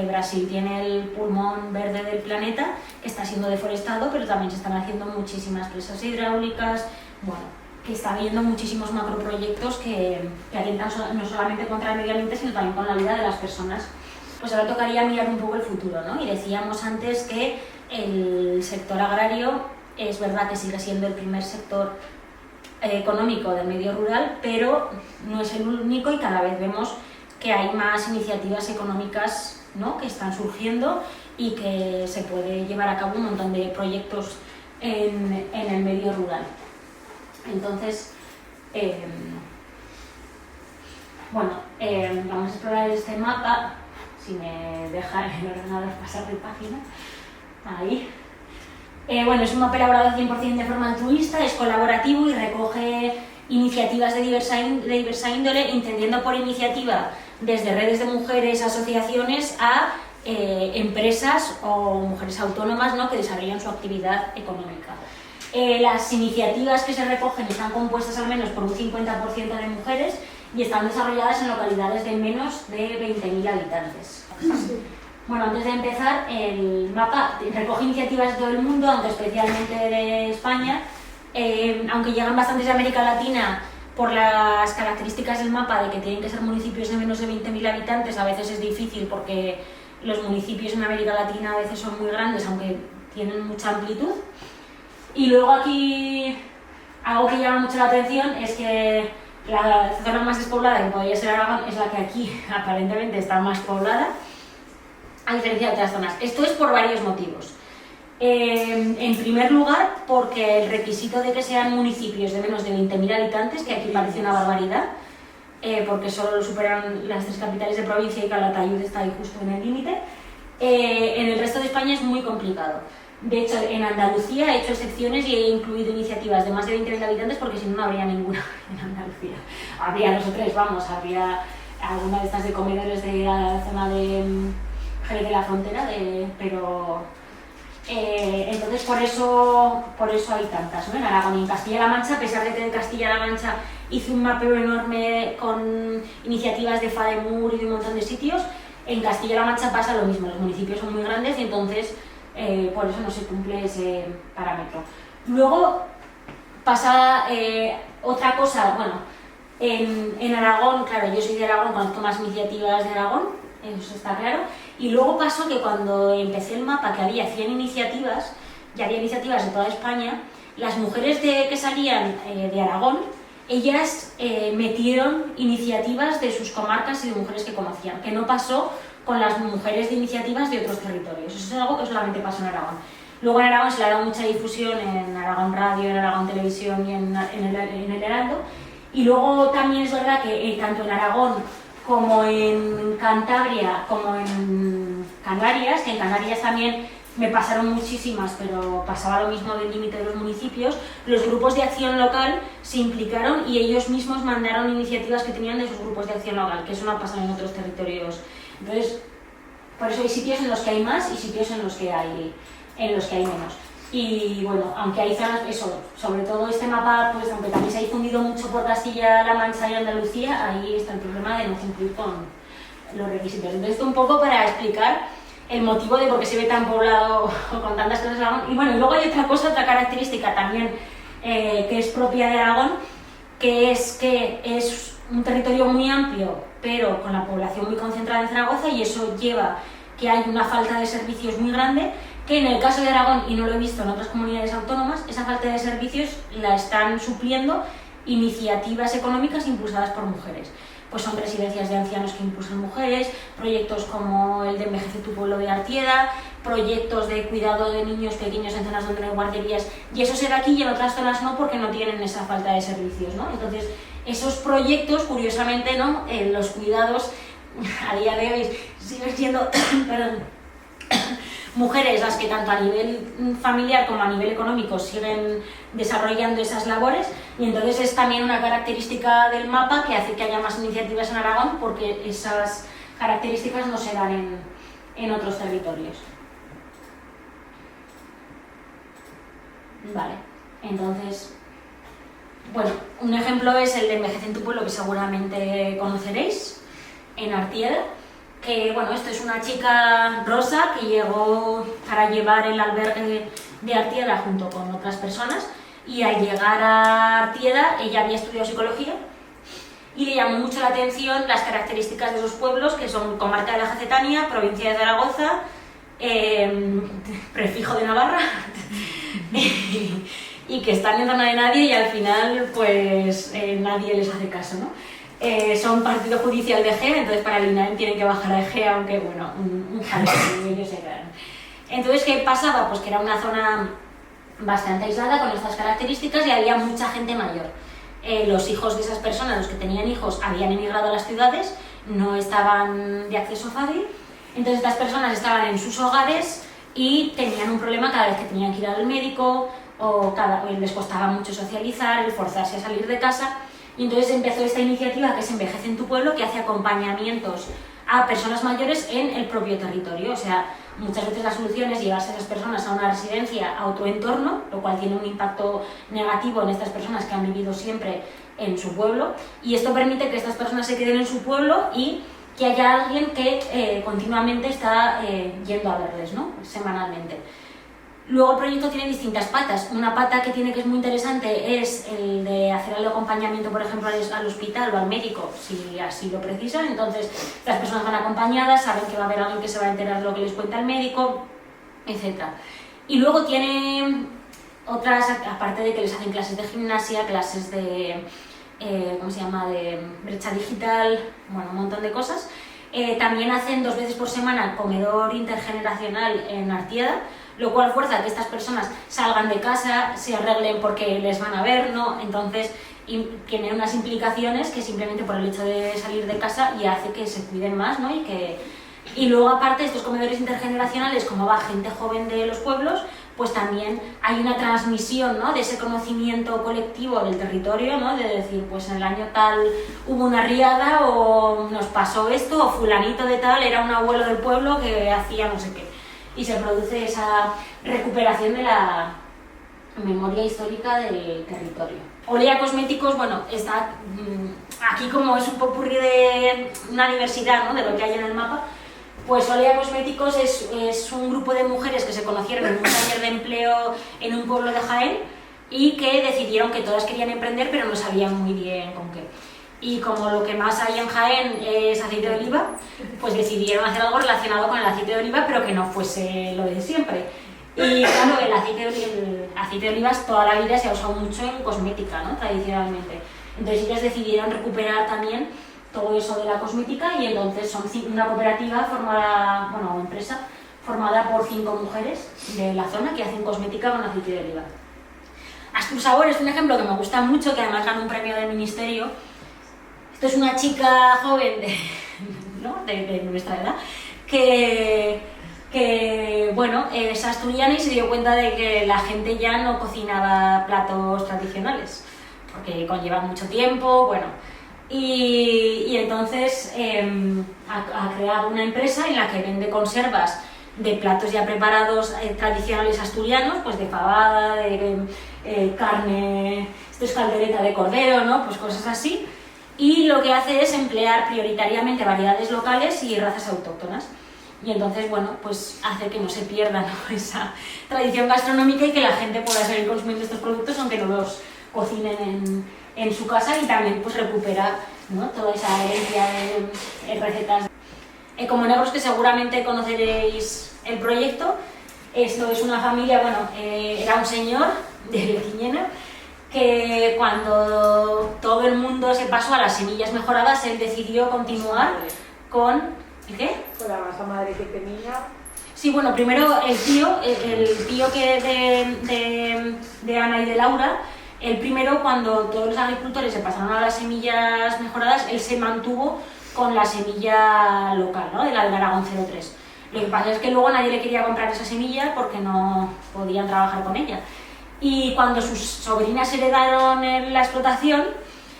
Brasil tiene el pulmón verde del planeta, que está siendo deforestado, pero también se están haciendo muchísimas presas hidráulicas, bueno, que está habiendo muchísimos macroproyectos que atentan no solamente contra el medio ambiente, sino también con la vida de las personas. Pues ahora tocaría mirar un poco el futuro, ¿no? Y decíamos antes que el sector agrario es verdad que sigue siendo el primer sector económico del medio rural, pero no es el único, y cada vez vemos que hay más iniciativas económicas, ¿no?, que están surgiendo y que se puede llevar a cabo un montón de proyectos en el medio rural. Entonces, bueno, vamos a explorar este mapa, si me deja el ordenador pasar de página. Ahí. Bueno, es un mapa elaborado 100% de forma altruista, es colaborativo y recoge iniciativas de diversa índole, entendiendo por iniciativa desde redes de mujeres, asociaciones, a empresas o mujeres autónomas, ¿no?, que desarrollan su actividad económica. Las iniciativas que se recogen están compuestas al menos por un 50% de mujeres y están desarrolladas en localidades de menos de 20.000 habitantes. Sí. Bueno, antes de empezar, el mapa recoge iniciativas de todo el mundo, aunque especialmente de España, aunque llegan bastantes de América Latina por las características del mapa de que tienen que ser municipios de menos de 20.000 habitantes. A veces es difícil porque los municipios en América Latina a veces son muy grandes, aunque tienen mucha amplitud. Y luego aquí, algo que llama mucho la atención es que la zona más despoblada, que podría ser Aragón, es la que aquí aparentemente está más poblada, a diferencia de otras zonas. Esto es por varios motivos. En primer lugar, porque el requisito de que sean municipios de menos de 20.000 habitantes, que aquí parece una barbaridad, porque solo lo superan las 3 capitales de provincia y Calatayud está ahí justo en el límite, en el resto de España es muy complicado. De hecho, en Andalucía he hecho excepciones y he incluido iniciativas de más de 20.000 habitantes porque si no, no habría ninguna en Andalucía. Habría 2 o 3, vamos, habría alguna de estas de comedores de la zona de Jerez de la Frontera, pero entonces por eso hay tantas, ¿no?, en Aragón. Y en Castilla-La Mancha, a pesar de que en Castilla-La Mancha hice un mapeo enorme con iniciativas de FADEMUR y de un montón de sitios, en Castilla-La Mancha pasa lo mismo, los municipios son muy grandes y entonces por eso no se cumple ese parámetro. Luego pasa otra cosa, bueno, en Aragón, claro, yo soy de Aragón, conozco más iniciativas de Aragón, eso está claro, y luego pasó que cuando empecé el mapa, que había 100 iniciativas, y había iniciativas de toda España, las mujeres que salían de Aragón, ellas metieron iniciativas de sus comarcas y de mujeres que conocían, que no pasó con las mujeres de iniciativas de otros territorios. Eso es algo que solamente pasa en Aragón. Luego en Aragón se le ha dado mucha difusión en Aragón Radio, en Aragón Televisión y en el Heraldo. Y luego también es verdad que tanto en Aragón como en Cantabria, como en Canarias, que en Canarias también me pasaron muchísimas, pero pasaba lo mismo del límite de los municipios, los grupos de acción local se implicaron y ellos mismos mandaron iniciativas que tenían de sus grupos de acción local, que eso no ha pasado en otros territorios. Entonces, por eso hay sitios en los que hay más y sitios en los que hay menos. Y bueno, aunque hay zonas, eso, sobre todo este mapa, pues aunque también se ha difundido mucho por Castilla-La Mancha y Andalucía, ahí está el problema de no cumplir con los requisitos. Entonces, esto un poco para explicar el motivo de por qué se ve tan poblado con tantas cosas de Aragón. Y bueno, y luego hay otra característica también que es propia de Aragón, que es un territorio muy amplio, pero con la población muy concentrada en Zaragoza, y eso lleva que hay una falta de servicios muy grande, que en el caso de Aragón, y no lo he visto en otras comunidades autónomas, esa falta de servicios la están supliendo iniciativas económicas impulsadas por mujeres. pues son residencias de ancianos que impulsan mujeres, proyectos como el de Envejece tu pueblo de Artieda, proyectos de cuidado de niños pequeños en zonas donde no hay guarderías, y eso se da aquí y en otras zonas no, porque no tienen esa falta de servicios, ¿no? Entonces, esos proyectos, curiosamente, ¿no? Los cuidados a día de hoy siguen siendo perdón, mujeres las que tanto a nivel familiar como a nivel económico siguen desarrollando esas labores, y entonces es también una característica del mapa que hace que haya más iniciativas en Aragón, porque esas características no se dan en otros territorios. Vale, entonces, bueno, un ejemplo es el de Envejece en tu pueblo, que seguramente conoceréis, en Artieda, que bueno, esto es una chica rosa que llegó para llevar el albergue de Artieda junto con otras personas, y al llegar a Artieda ella había estudiado psicología y le llamó mucho la atención las características de esos pueblos, que son comarca de la Jacetania, provincia de Zaragoza, prefijo de Navarra y que están en zona de nadie, y al final pues nadie les hace caso, ¿no? Son partido judicial de Egea, entonces para el INAEM tienen que bajar a Egea, aunque bueno, un jaleo, ellos se quedan. Entonces, ¿qué pasaba? Pues que era una zona bastante aislada con estas características y había mucha gente mayor. Los hijos de esas personas, los que tenían hijos, habían emigrado a las ciudades, no estaban de acceso fácil, entonces estas personas estaban en sus hogares y tenían un problema cada vez que tenían que ir al médico, o les costaba mucho socializar, el forzarse a salir de casa. Y entonces empezó esta iniciativa que es Envejece en tu pueblo, que hace acompañamientos a personas mayores en el propio territorio. O sea, muchas veces la solución es llevarse a esas personas a una residencia, a otro entorno, lo cual tiene un impacto negativo en estas personas que han vivido siempre en su pueblo, y esto permite que estas personas se queden en su pueblo y que haya alguien que continuamente está yendo a verles, ¿no? Semanalmente. Luego el proyecto tiene distintas patas. Una pata que tiene, que es muy interesante, es el de hacer el acompañamiento, por ejemplo, al hospital o al médico, si así lo precisan. Entonces, las personas van acompañadas, saben que va a haber alguien que se va a enterar de lo que les cuenta el médico, etc. Y luego tiene otras, aparte de que les hacen clases de gimnasia, clases de, ¿cómo se llama?, de brecha digital, bueno, un montón de cosas. También hacen 2 veces por semana comedor intergeneracional en Artieda, lo cual fuerza a que estas personas salgan de casa, se arreglen porque les van a ver, ¿no? Entonces tiene unas implicaciones que simplemente por el hecho de salir de casa y hace que se cuiden más, ¿no? Y luego, aparte de estos comedores intergeneracionales, como va gente joven de los pueblos, pues también hay una transmisión, ¿no?, de ese conocimiento colectivo del territorio, ¿no?, de decir, pues en el año tal hubo una riada, o nos pasó esto, o fulanito de tal era un abuelo del pueblo que hacía no sé qué. Y se produce esa recuperación de la memoria histórica del territorio. Olea Cosméticos, bueno, está aquí, como es un popurrí de una diversidad, ¿no?, de lo que hay en el mapa. Pues Olea Cosméticos es un grupo de mujeres que se conocieron en un taller de empleo en un pueblo de Jaén y que decidieron que todas querían emprender, pero no sabían muy bien con qué. Y como lo que más hay en Jaén es aceite de oliva, pues decidieron hacer algo relacionado con el aceite de oliva, pero que no fuese lo de siempre. Y claro, el aceite de oliva toda la vida se ha usado mucho en cosmética, ¿no?, tradicionalmente. Entonces ellas decidieron recuperar también todo eso de la cosmética, y entonces son una cooperativa formada, bueno, empresa formada por 5 mujeres de la zona que hacen cosmética con aceite de oliva. Astur es un ejemplo que me gusta mucho, que además ganó un premio del ministerio. Esto es una chica joven de nuestra edad que bueno, es asturiana y se dio cuenta de que la gente ya no cocinaba platos tradicionales porque conlleva mucho tiempo, bueno, y entonces ha creado una empresa en la que vende conservas de platos ya preparados tradicionales asturianos, pues de fabada, de carne, esto es caldereta de cordero, ¿no?, pues cosas así. Y lo que hace es emplear prioritariamente variedades locales y razas autóctonas. Y entonces, bueno, pues hace que no se pierda, ¿no?, esa tradición gastronómica y que la gente pueda seguir consumiendo estos productos aunque no los cocinen en su casa, y también pues recupera, ¿no?, toda esa herencia de recetas. Ecomonegros, que seguramente conoceréis el proyecto. Esto es una familia, bueno, era un señor de Lequiñena que cuando todo el mundo todo se pasó a las semillas mejoradas, él decidió continuar con... ¿El qué? Con la masa madre que tenía. Sí, bueno, primero el tío que de Ana y de Laura, el primero, cuando todos los agricultores se pasaron a las semillas mejoradas, él se mantuvo con la semilla local, ¿no? De la del Aragón 03. Lo que pasa es que luego nadie le quería comprar esa semilla porque no podían trabajar con ella. Y cuando sus sobrinas heredaron la explotación,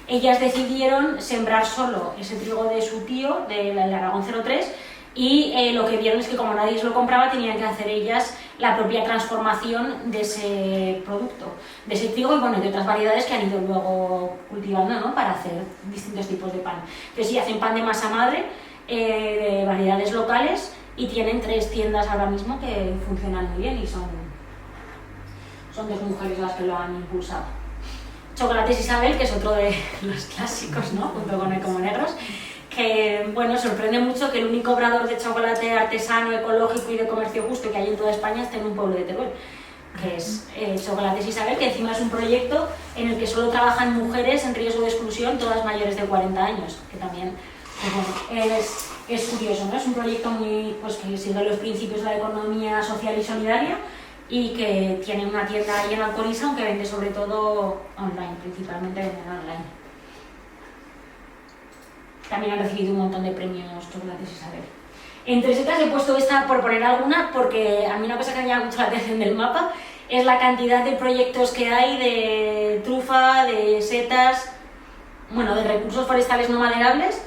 ellas decidieron sembrar solo ese trigo de su tío, del Aragón 03, y lo que vieron es que como nadie se lo compraba, tenían que hacer ellas la propia transformación de ese producto, de ese trigo y bueno, de otras variedades que han ido luego cultivando, ¿no? Para hacer distintos tipos de pan. Entonces sí, hacen pan de masa madre, de variedades locales, y tienen 3 tiendas ahora mismo que funcionan muy bien y son 2 mujeres las que lo han impulsado. Chocolates Isabel, que es otro de los clásicos, ¿no? Junto con Ecomonegros, que bueno, sorprende mucho que el único obrador de chocolate artesano, ecológico y de comercio justo que hay en toda España esté en un pueblo de Teruel, que es Chocolates Isabel, que encima es un proyecto en el que solo trabajan mujeres en riesgo de exclusión, todas mayores de 40 años, que también pues bueno, es curioso, ¿no? Es un proyecto muy, pues, que sigue los principios de la economía social y solidaria y que tiene una tienda ahí en Alcoriza, aunque vende sobre todo online, principalmente venden online. También han recibido un montón de premios Chocolates Isabel. Entre setas he puesto esta por poner alguna, porque a mí una cosa que me llama mucho la atención del mapa es la cantidad de proyectos que hay de trufa, de setas, bueno, de recursos forestales no maderables.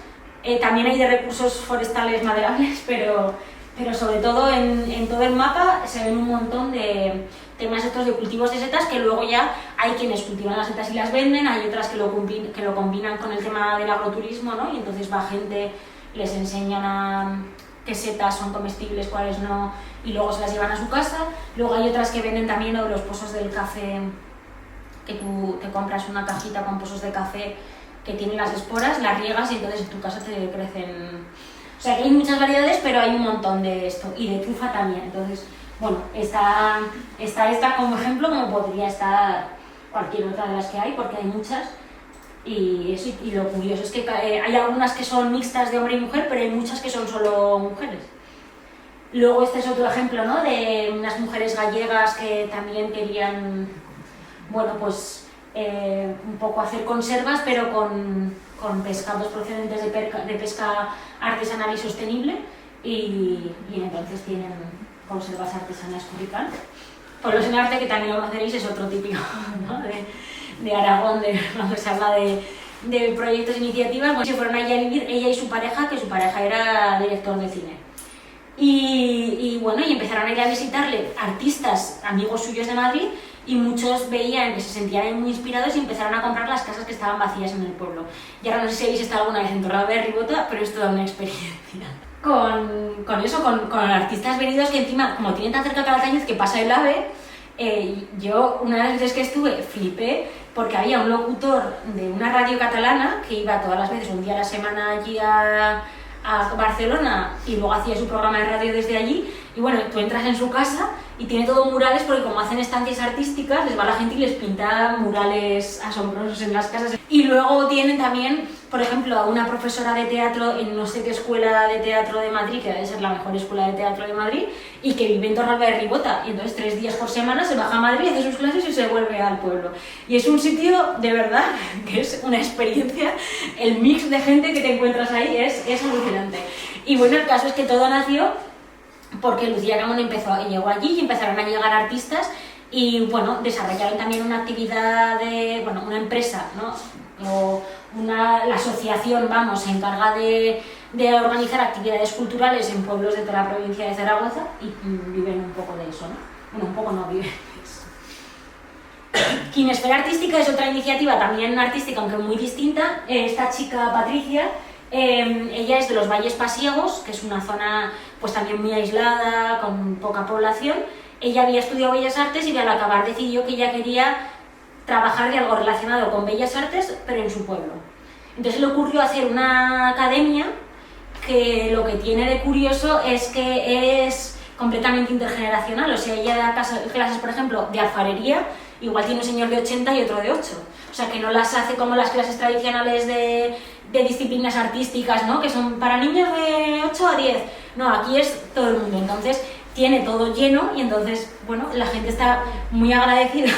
También hay de recursos forestales maderables, pero sobre todo en todo el mapa se ven un montón de temas estos de cultivos de setas, que luego ya hay quienes cultivan las setas y las venden, hay otras que lo combinan con el tema del agroturismo, ¿no? Y entonces va gente, les enseñan qué setas son comestibles, cuáles no, y luego se las llevan a su casa. Luego hay otras que venden también los pozos del café, que tú te compras una cajita con pozos de café que tienen las esporas, las riegas y entonces en tu casa te crecen. O sea que hay muchas variedades, pero hay un montón de esto, y de trufa también. Entonces, bueno, está esta como ejemplo, como podría estar cualquier otra de las que hay, porque hay muchas. Y lo curioso es que hay algunas que son mixtas de hombre y mujer, pero hay muchas que son solo mujeres. Luego este es otro ejemplo, ¿no? De unas mujeres gallegas que también querían, bueno, pues un poco hacer conservas, pero con pescados procedentes de pesca artesanal y sostenible, y entonces tienen conservas artesanas Curricán. Pueblos en Arte, que también lo conoceréis, es otro típico, ¿no? de Aragón, cuando se habla de proyectos e iniciativas. Bueno, se fueron allí a vivir ella y su pareja, que su pareja era director de cine. Y bueno, y empezaron a ir a visitarle artistas, amigos suyos de Madrid, y muchos veían que se sentían muy inspirados y empezaron a comprar las casas que estaban vacías en el pueblo. Y ahora no sé si habéis estado alguna vez en Torralba de Ribota, pero es toda una experiencia. Con artistas venidos que encima, como tienen tan cerca Calatayud que pasa el AVE, yo una de las veces que estuve flipé porque había un locutor de una radio catalana que iba todas las veces, un día a la semana allí a Barcelona, y luego hacía su programa de radio desde allí. Y bueno, tú entras en su casa y tiene todo murales, porque como hacen estancias artísticas, les va la gente y les pinta murales asombrosos en las casas. Y luego tienen también, por ejemplo, a una profesora de teatro en no sé qué escuela de teatro de Madrid, que debe ser la mejor escuela de teatro de Madrid, y que vive en Torralba de Ribota, y entonces 3 días por semana se baja a Madrid, hace sus clases y se vuelve al pueblo. Y es un sitio, de verdad, que es una experiencia. El mix de gente que te encuentras ahí es alucinante. Y bueno, el caso es que todo nació porque Lucía Camón llegó allí y empezaron a llegar artistas, y bueno, desarrollaron también una actividad una empresa, ¿no? La asociación, vamos, se encarga de organizar actividades culturales en pueblos de toda la provincia de Zaragoza, y viven un poco de eso, ¿no? Bueno, un poco no, viven de eso. Quinesfera Artística es otra iniciativa también artística, aunque muy distinta. Esta chica, Patricia, ella es de los Valles Pasiegos, que es una zona pues también muy aislada, con poca población. Ella había estudiado Bellas Artes y al acabar decidió que ella quería trabajar de algo relacionado con Bellas Artes, pero en su pueblo. Entonces le ocurrió hacer una academia que lo que tiene de curioso es que es completamente intergeneracional. O sea, ella da clases, por ejemplo, de alfarería, igual tiene un señor de 80 y otro de 8. o sea, que no las hace como las clases tradicionales de disciplinas artísticas, ¿no? Que son para niños de 8 a 10. No, aquí es todo el mundo, entonces tiene todo lleno y entonces, bueno, la gente está muy agradecida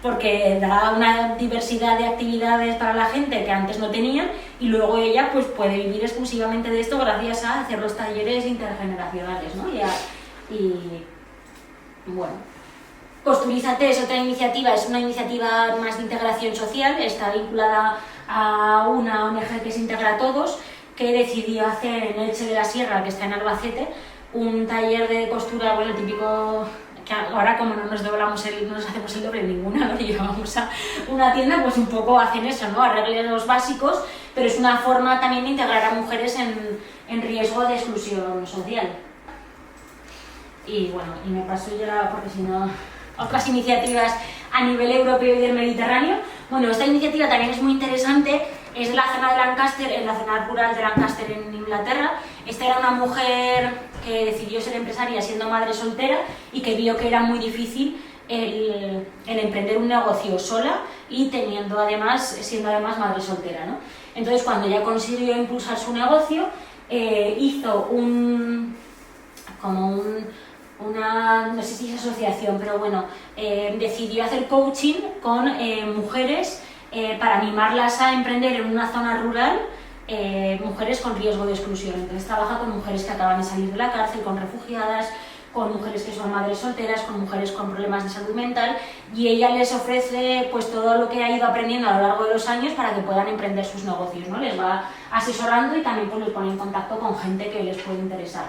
porque da una diversidad de actividades para la gente que antes no tenían y luego ella pues puede vivir exclusivamente de esto gracias a hacer los talleres intergeneracionales, ¿no? Y bueno, Costurízate es otra iniciativa, es una iniciativa más de integración social, está vinculada a una ONG que se integra a todos, que decidió hacer en Elche de la Sierra, que está en Albacete, un taller de costura, bueno, típico, que ahora como no nos hacemos el doble ninguna, ¿no? Y llevamos a una tienda, pues un poco hacen eso, ¿no? Arreglos básicos, pero es una forma también de integrar a mujeres en riesgo de exclusión social. Y bueno, y me paso ya, porque si no, otras iniciativas a nivel europeo y del Mediterráneo. Bueno, esta iniciativa también es muy interesante, es de la zona de Lancaster, en la zona rural de Lancaster en Inglaterra. Esta era una mujer que decidió ser empresaria siendo madre soltera y que vio que era muy difícil el emprender un negocio sola y siendo además madre soltera, ¿no? Entonces, cuando ella consiguió impulsar su negocio, hizo no sé si es asociación, pero bueno, decidió hacer coaching con mujeres para animarlas a emprender en una zona rural, mujeres con riesgo de exclusión. Entonces trabaja con mujeres que acaban de salir de la cárcel, con refugiadas, con mujeres que son madres solteras, con mujeres con problemas de salud mental, y ella les ofrece pues todo lo que ha ido aprendiendo a lo largo de los años para que puedan emprender sus negocios, ¿no? Les va asesorando y también pues les pone en contacto con gente que les puede interesar.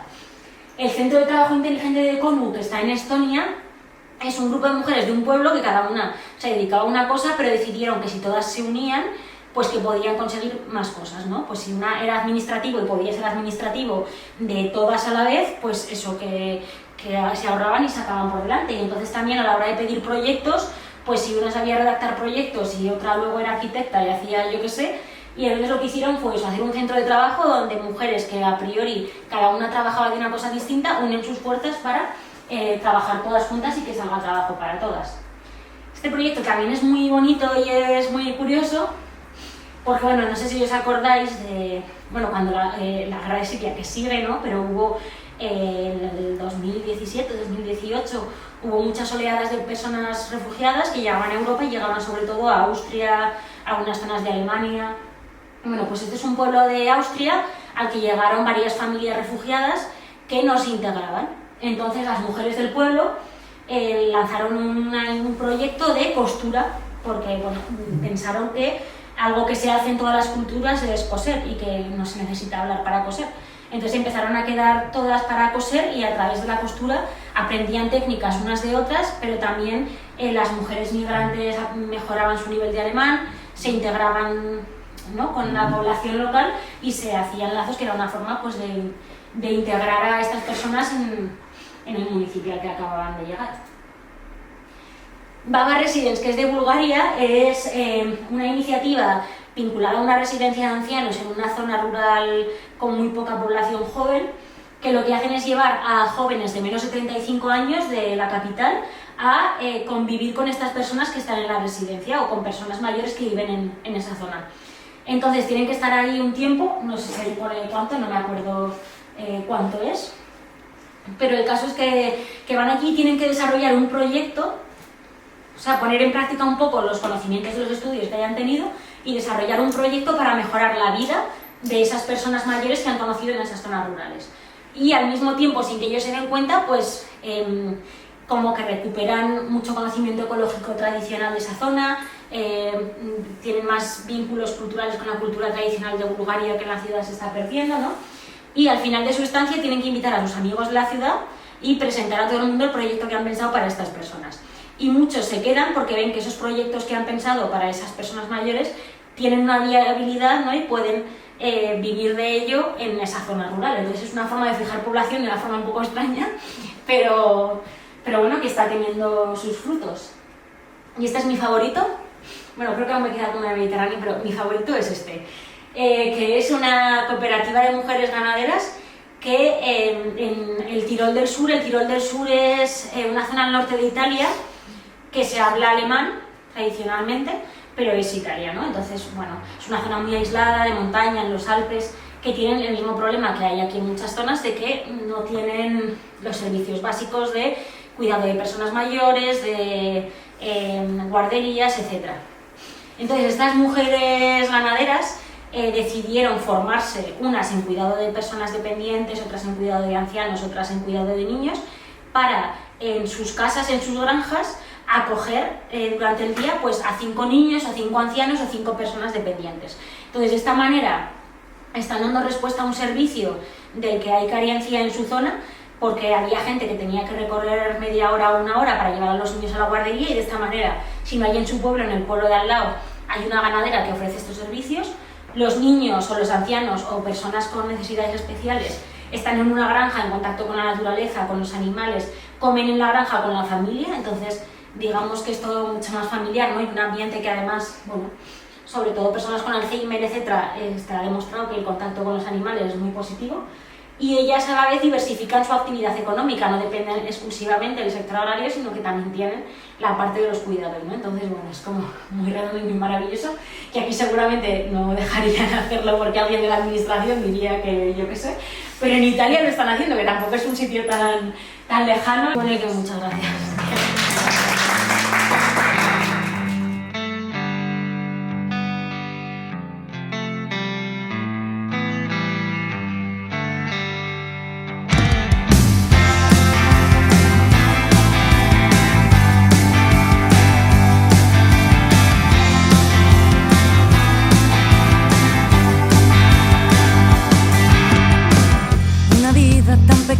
El Centro de Trabajo Inteligente de Konu, que está en Estonia, es un grupo de mujeres de un pueblo que cada una se dedicaba a una cosa, pero decidieron que si todas se unían, pues que podían conseguir más cosas, ¿no? Pues si una era administrativo y podía ser administrativo de todas a la vez, pues eso que se ahorraban y sacaban por delante. Y entonces también a la hora de pedir proyectos, pues si una sabía redactar proyectos y otra luego era arquitecta y hacía yo qué sé, y entonces lo que hicieron fue eso, hacer un centro de trabajo donde mujeres que a priori cada una trabajaba de una cosa distinta unen sus fuerzas para trabajar todas juntas y que salga trabajo para todas. Este proyecto también es muy bonito y es muy curioso porque, bueno, no sé si os acordáis de, bueno, cuando la guerra de Siria, que sigue, ¿no? Pero hubo en el 2017, 2018, hubo muchas oleadas de personas refugiadas que llegaban a Europa y llegaban sobre todo a Austria, a algunas zonas de Alemania. Bueno, pues este es un pueblo de Austria al que llegaron varias familias refugiadas que no se integraban. Entonces las mujeres del pueblo lanzaron un proyecto de costura, porque bueno, pensaron que algo que se hace en todas las culturas es coser y que no se necesita hablar para coser. Entonces empezaron a quedar todas para coser y a través de la costura aprendían técnicas unas de otras, pero también las mujeres migrantes mejoraban su nivel de alemán, se integraban, ¿no?, con la población local y se hacían lazos, que era una forma pues de integrar a estas personas en el municipio al que acababan de llegar. Baba Residence, que es de Bulgaria, es una iniciativa vinculada a una residencia de ancianos en una zona rural con muy poca población joven, que lo que hacen es llevar a jóvenes de menos de 35 años de la capital a convivir con estas personas que están en la residencia o con personas mayores que viven en esa zona. Entonces tienen que estar ahí un tiempo, no sé si por cuánto, no me acuerdo cuánto es, pero el caso es que van allí y tienen que desarrollar un proyecto, o sea, poner en práctica un poco los conocimientos de los estudios que hayan tenido y desarrollar un proyecto para mejorar la vida de esas personas mayores que han conocido en esas zonas rurales. Y al mismo tiempo, sin que ellos se den cuenta, pues como que recuperan mucho conocimiento ecológico tradicional de esa zona, tienen más vínculos culturales con la cultura tradicional de Bulgaria que en la ciudad se está perdiendo, ¿no? Y al final de su estancia tienen que invitar a sus amigos de la ciudad y presentar a todo el mundo el proyecto que han pensado para estas personas. Y muchos se quedan porque ven que esos proyectos que han pensado para esas personas mayores tienen una viabilidad, ¿no?, y pueden vivir de ello en esa zona rural. Entonces es una forma de fijar población de una forma un poco extraña, pero bueno, que está teniendo sus frutos. Y este es mi favorito. Bueno, creo que aún me queda con el Mediterráneo, pero mi favorito es este, que es una cooperativa de mujeres ganaderas que en el Tirol del Sur es una zona al norte de Italia que se habla alemán tradicionalmente, pero es Italia, ¿no? Entonces, bueno, es una zona muy aislada, de montaña, en los Alpes, que tienen el mismo problema que hay aquí en muchas zonas, de que no tienen los servicios básicos de cuidado de personas mayores, de guarderías, etc. Entonces, estas mujeres ganaderas decidieron formarse, unas en cuidado de personas dependientes, otras en cuidado de ancianos, otras en cuidado de niños, para en sus casas, en sus granjas, acoger durante el día pues, a 5 niños, a 5 ancianos o 5 personas dependientes. Entonces, de esta manera están dando respuesta a un servicio del que hay carencia en su zona, porque había gente que tenía que recorrer media hora o una hora para llevar a los niños a la guardería, y de esta manera, si no hay en su pueblo, en el pueblo de al lado, hay una ganadera que ofrece estos servicios. Los niños o los ancianos o personas con necesidades especiales están en una granja en contacto con la naturaleza, con los animales, comen en la granja con la familia, entonces digamos que es todo mucho más familiar, ¿no? Y un ambiente que además, bueno, sobre todo personas con Alzheimer, etcétera, está demostrado que el contacto con los animales es muy positivo, y ellas a la vez diversifican su actividad económica, no dependen exclusivamente del sector agrario, sino que también tienen la parte de los cuidados, ¿no? Entonces, bueno, es como muy redondo y muy maravilloso, que aquí seguramente no dejarían hacerlo porque alguien de la administración diría que yo qué sé, pero en Italia lo están haciendo, que tampoco es un sitio tan lejano. Bueno, y que muchas gracias.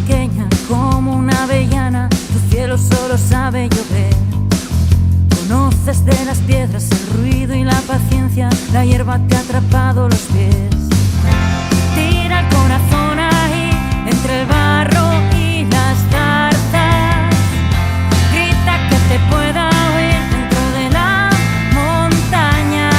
Pequeña como una avellana, tu cielo solo sabe llover. Conoces de las piedras el ruido y la paciencia, la hierba te ha atrapado los pies. Tira el corazón ahí, entre el barro y las zarzas. Grita que te pueda oír dentro de la montaña.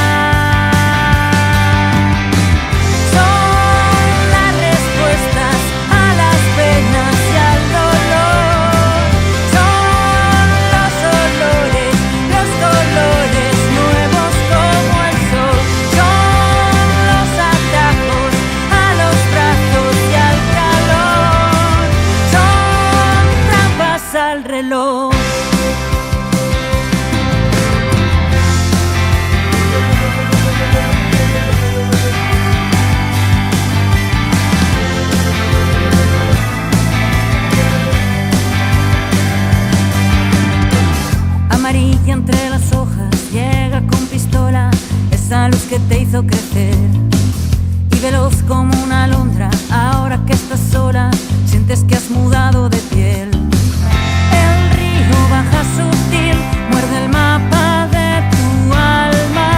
Son las respuestas a las penas y al dolor. Son los olores, los colores nuevos como el sol. Son los atajos a los brazos y al calor. Son trampas al reloj. Amarilla entre las hojas, llega con pistola esa luz que te hizo crecer. Y veloz como una alondra, ahora que estás sola, sientes que has mudado de piel. El río baja sutil, muerde el mapa de tu alma.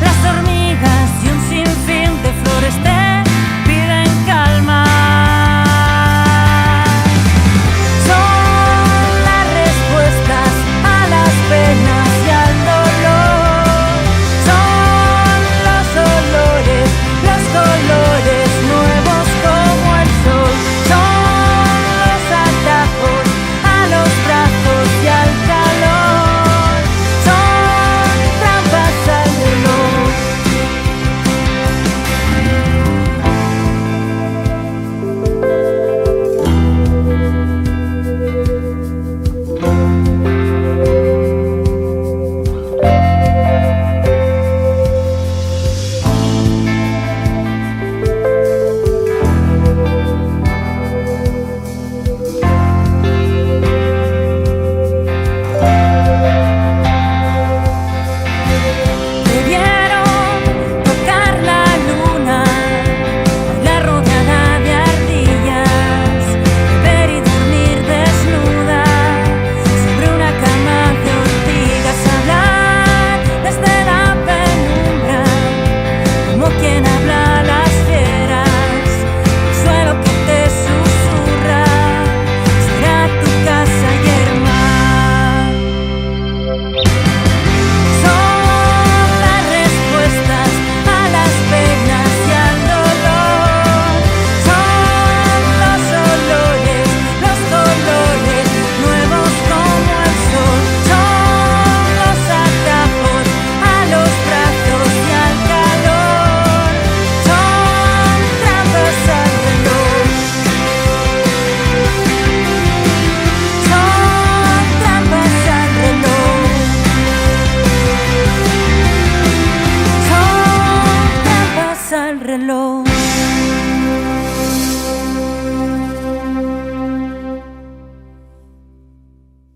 Las hormigas y un sinfín de flores te piden calma. Son las respuestas a las penas y al dolor. Son los olores, los colores nuevos como el sol. Son los atajos a los brazos y al calor. reloj.